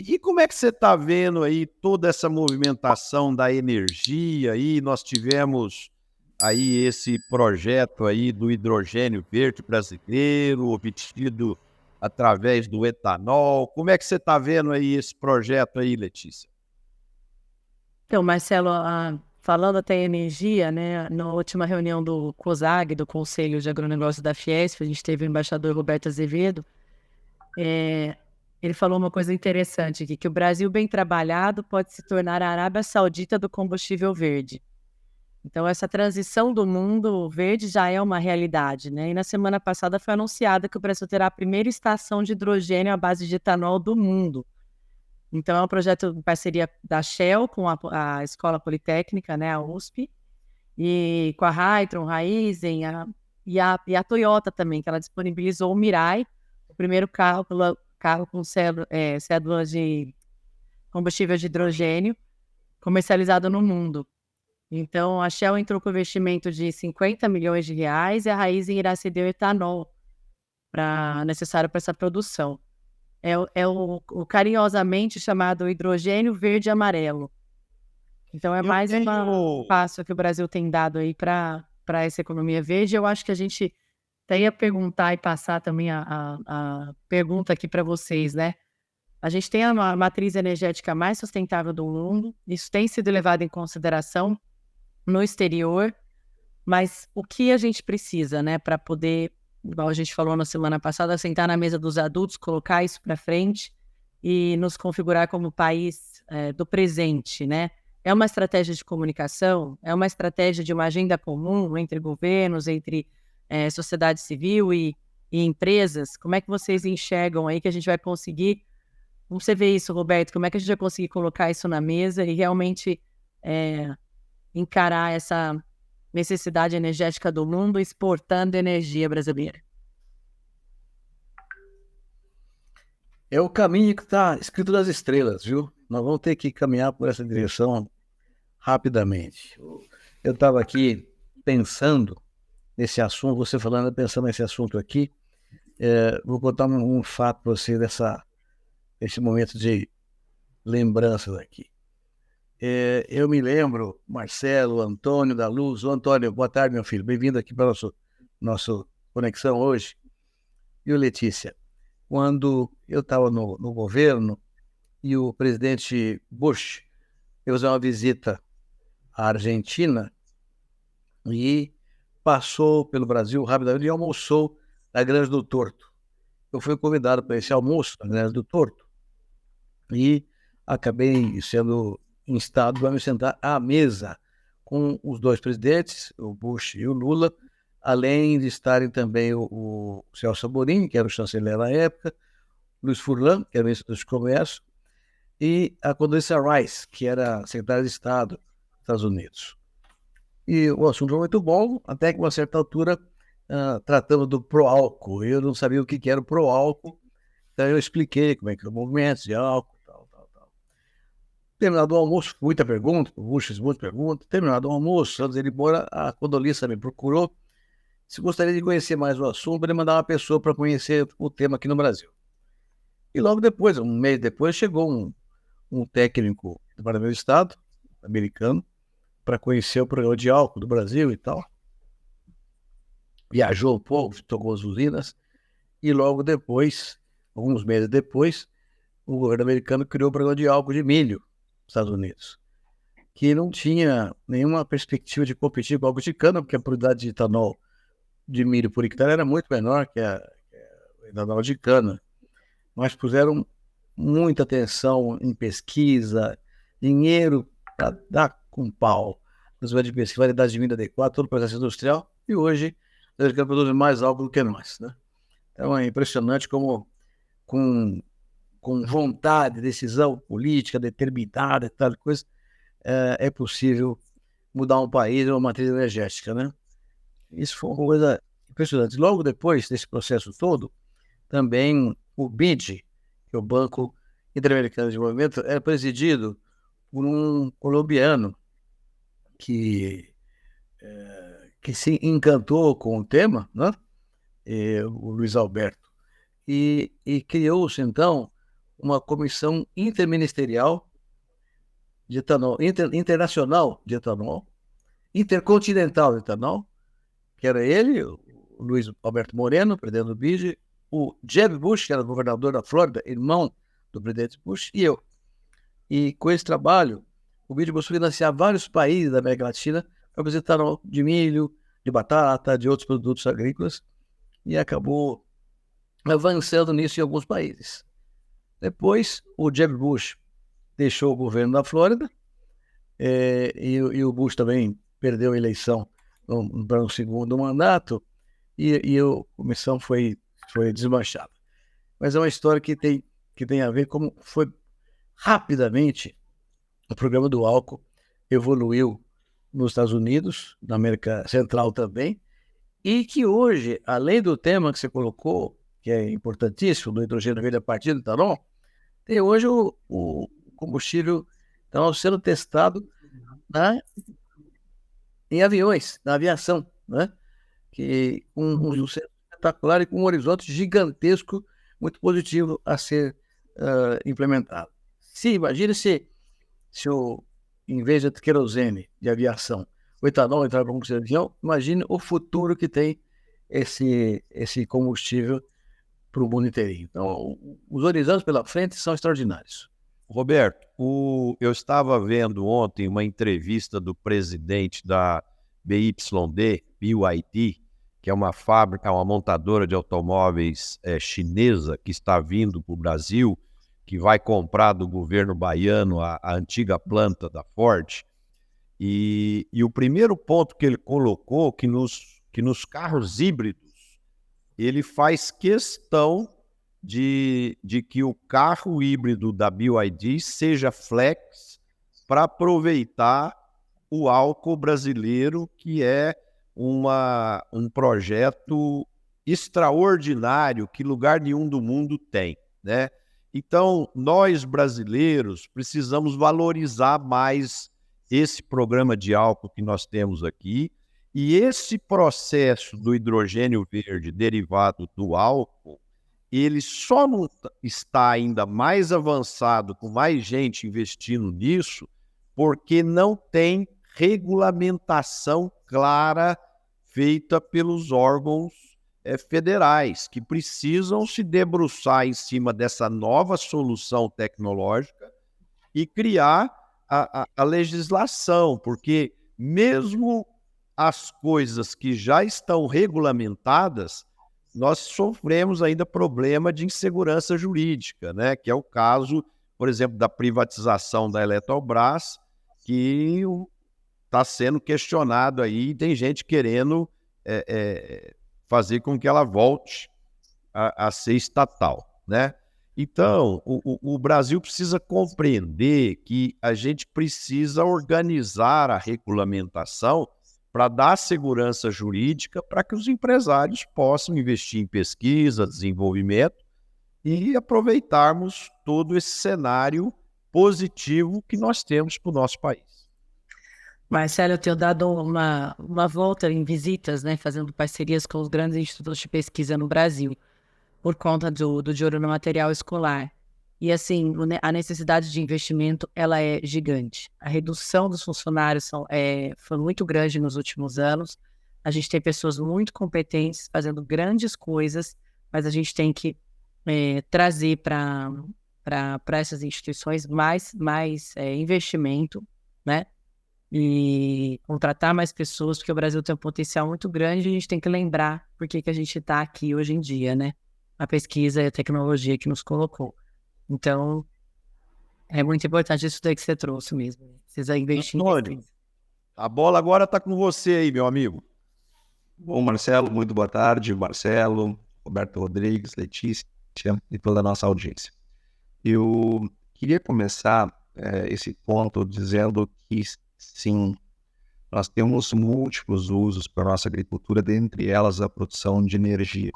E como é que você está vendo aí toda essa movimentação da energia aí? Nós tivemos aí esse projeto aí do hidrogênio verde brasileiro, obtido através do etanol. Como é que você está vendo aí esse projeto aí, Letícia? Então, Marcelo, falando até em energia, né, na última reunião do COSAG, do Conselho de Agronegócio da Fiesp, a gente teve o embaixador Roberto Azevedo, ele falou uma coisa interessante aqui, que o Brasil bem trabalhado pode se tornar a Arábia Saudita do combustível verde. Então, essa transição do mundo verde já é uma realidade, né? E na semana passada foi anunciada que o Brasil terá a primeira estação de hidrogênio à base de etanol do mundo. Então, é um projeto em parceria da Shell com a Escola Politécnica, né, a USP, e com a Hytron, Raizen, e a Toyota também, que ela disponibilizou o Mirai, o primeiro carro com cédula de combustível de hidrogênio comercializado no mundo. Então, a Shell entrou com investimento de 50 milhões de reais e a Raizen irá ceder o etanol necessário para essa produção. É o carinhosamente chamado hidrogênio verde e amarelo. Então, é Eu mais um tenho. passo que o Brasil tem dado aí para essa economia verde. Eu acho que a gente até ia perguntar e passar também a pergunta aqui para vocês, né? A gente tem a matriz energética mais sustentável do mundo, isso tem sido levado em consideração no exterior, mas o que a gente precisa, né, para poder, igual a gente falou na semana passada, sentar na mesa dos adultos, colocar isso para frente e nos configurar como país do presente, né? É uma estratégia de comunicação, é uma estratégia de uma agenda comum entre governos, entre sociedade civil e empresas. Como é que vocês enxergam aí que a gente vai conseguir? Como você vê isso, Roberto? Como é que a gente vai conseguir colocar isso na mesa e realmente encarar essa necessidade energética do mundo exportando energia brasileira? É o caminho que está escrito nas estrelas, viu? Nós vamos ter que caminhar por essa direção rapidamente. Eu estava aqui pensando nesse assunto, você falando, pensando nesse assunto aqui. Vou contar um fato para você desse momento de lembranças aqui. Eu me lembro, Marcelo, Antônio da Luz. Antônio, boa tarde, meu filho. Bem-vindo aqui para nossa conexão hoje. E o Letícia, quando eu estava no governo e o presidente Bush fez uma visita à Argentina e passou pelo Brasil rapidamente e almoçou na Grande do Torto. Eu fui convidado para esse almoço na Grande do Torto e acabei sendo instado a me sentar à mesa com os dois presidentes, o Bush e o Lula, além de estarem também o Celso Amorim, que era o chanceler na época, Luiz Furlan, que era o ministro do Comércio, e a Condoleezza Rice, que era secretária de Estado dos Estados Unidos. E o assunto foi muito bom, até que, a uma certa altura, tratamos do pró-álcool. Eu não sabia o que era o pró-álcool, então eu expliquei como é que era o movimento de álcool, tal. Terminado o almoço, muita pergunta, muita pergunta. Terminado o almoço, antes de ir embora, a Condoleezza me procurou se gostaria de conhecer mais o assunto, para ele mandar uma pessoa para conhecer o tema aqui no Brasil. E logo depois, um mês depois, chegou um técnico do Departamento de Estado, americano, para conhecer o programa de álcool do Brasil e tal. Viajou um pouco, tocou as usinas, e logo depois, alguns meses depois, o governo americano criou o programa de álcool de milho nos Estados Unidos, que não tinha nenhuma perspectiva de competir com o álcool de cana, porque a produtividade de etanol de milho por hectare era muito menor que o etanol de cana. Mas puseram muita atenção em pesquisa, dinheiro para dar com pau nas de pesquisa, variedade de milho adequada, todo o processo industrial, e hoje a gente produz mais álcool do que nós, né? Então é impressionante como com vontade, decisão política determinada e tal coisa, é possível mudar um país, uma matriz energética, né? Isso foi uma coisa impressionante. Logo depois desse processo todo, também o BID, que é o Banco Interamericano de Desenvolvimento, era presidido por um colombiano que se encantou com o tema, né? O Luiz Alberto, e criou-se, então, uma comissão interministerial de etanol, internacional de etanol, intercontinental de etanol, que era ele, o Luiz Alberto Moreno, presidente do BID, o Jeb Bush, que era governador da Flórida, irmão do presidente Bush, e eu. E com esse trabalho, o BID buscou financiar vários países da América Latina para produzir etanol de milho, de batata, de outros produtos agrícolas, e acabou avançando nisso em alguns países. Depois, o Jeb Bush deixou o governo da Flórida, e o Bush também perdeu a eleição para um segundo mandato, e a comissão foi desmanchada. Mas é uma história que tem a ver como foi rapidamente o programa do álcool evoluiu nos Estados Unidos, na América Central também, e que hoje, além do tema que você colocou, que é importantíssimo, do hidrogênio verde a partir do etanol, tem hoje o combustível etanol sendo testado em aviões, na aviação, né? Que um sucesso espetacular e com um horizonte gigantesco, muito positivo a ser implementado. Imagine se em vez de querosene de aviação, o etanol entrar para o combustível de avião, imagine o futuro que tem esse combustível para o mundo inteirinho. Então, os horizontes pela frente são extraordinários. Roberto, eu estava vendo ontem uma entrevista do presidente da BYD, que é uma fábrica, uma montadora de automóveis chinesa que está vindo para o Brasil, que vai comprar do governo baiano a antiga planta da Ford. E o primeiro ponto que ele colocou, que nos carros híbridos, ele faz questão de que o carro híbrido da BYD seja flex para aproveitar o álcool brasileiro, que é um projeto extraordinário que lugar nenhum do mundo tem, né? Então, nós brasileiros precisamos valorizar mais esse programa de álcool que nós temos aqui, e esse processo do hidrogênio verde derivado do álcool, ele só não está ainda mais avançado, com mais gente investindo nisso, porque não tem regulamentação clara feita pelos órgãos federais, que precisam se debruçar em cima dessa nova solução tecnológica e criar a legislação, porque mesmo as coisas que já estão regulamentadas, nós sofremos ainda problema de insegurança jurídica, né? Que é o caso, por exemplo, da privatização da Eletrobras, que está sendo questionado aí, e tem gente querendo fazer com que ela volte a ser estatal, né? Então, o Brasil precisa compreender que a gente precisa organizar a regulamentação para dar segurança jurídica para que os empresários possam investir em pesquisa, desenvolvimento e aproveitarmos todo esse cenário positivo que nós temos para o nosso país. Marcelo, eu tenho dado uma volta em visitas, né, fazendo parcerias com os grandes institutos de pesquisa no Brasil, por conta do de ouro no material escolar. E assim, a necessidade de investimento, ela é gigante. A redução dos funcionários foi muito grande nos últimos anos. A gente tem pessoas muito competentes fazendo grandes coisas, mas a gente tem que trazer para essas instituições mais investimento, né? E contratar mais pessoas, porque o Brasil tem um potencial muito grande e a gente tem que lembrar por que a gente está aqui hoje em dia, né? A pesquisa e a tecnologia que nos colocou. Então, é muito importante isso daí que você trouxe mesmo. Precisa investir em pesquisa. A bola agora está com você aí, meu amigo. Bom, Marcelo, muito boa tarde. Marcelo, Roberto Rodrigues, Letícia e toda a nossa audiência. Eu queria começar esse ponto dizendo que, sim, nós temos múltiplos usos para a nossa agricultura, dentre elas a produção de energia.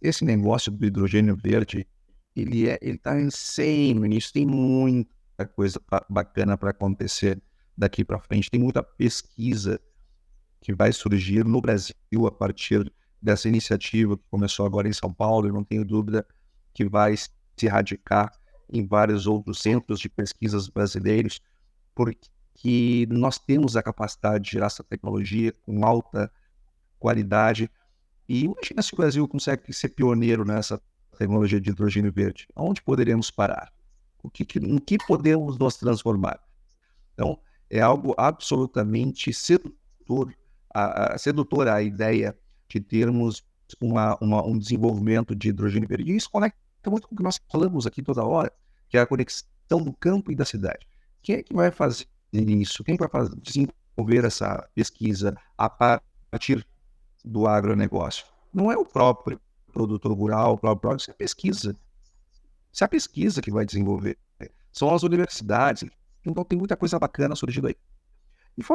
Esse negócio do hidrogênio verde, ele está insano no início, tem muita coisa bacana para acontecer daqui para frente, tem muita pesquisa que vai surgir no Brasil a partir dessa iniciativa que começou agora em São Paulo, e não tenho dúvida que vai se erradicar em vários outros centros de pesquisas brasileiros, porque nós temos a capacidade de gerar essa tecnologia com alta qualidade. E imagina se o Brasil consegue ser pioneiro nessa tecnologia de hidrogênio verde. Aonde poderemos parar? Em que podemos nos transformar? Então, é algo absolutamente sedutor, sedutora a ideia de termos um desenvolvimento de hidrogênio verde. E isso conecta muito com o que nós falamos aqui toda hora, que é a conexão do campo e da cidade. Quem é que vai fazer isso? Quem vai desenvolver essa pesquisa a partir do agronegócio? Não é o próprio produtor rural, o próprio isso é pesquisa. Isso é a pesquisa que vai desenvolver. São as universidades. Então tem muita coisa bacana surgindo aí.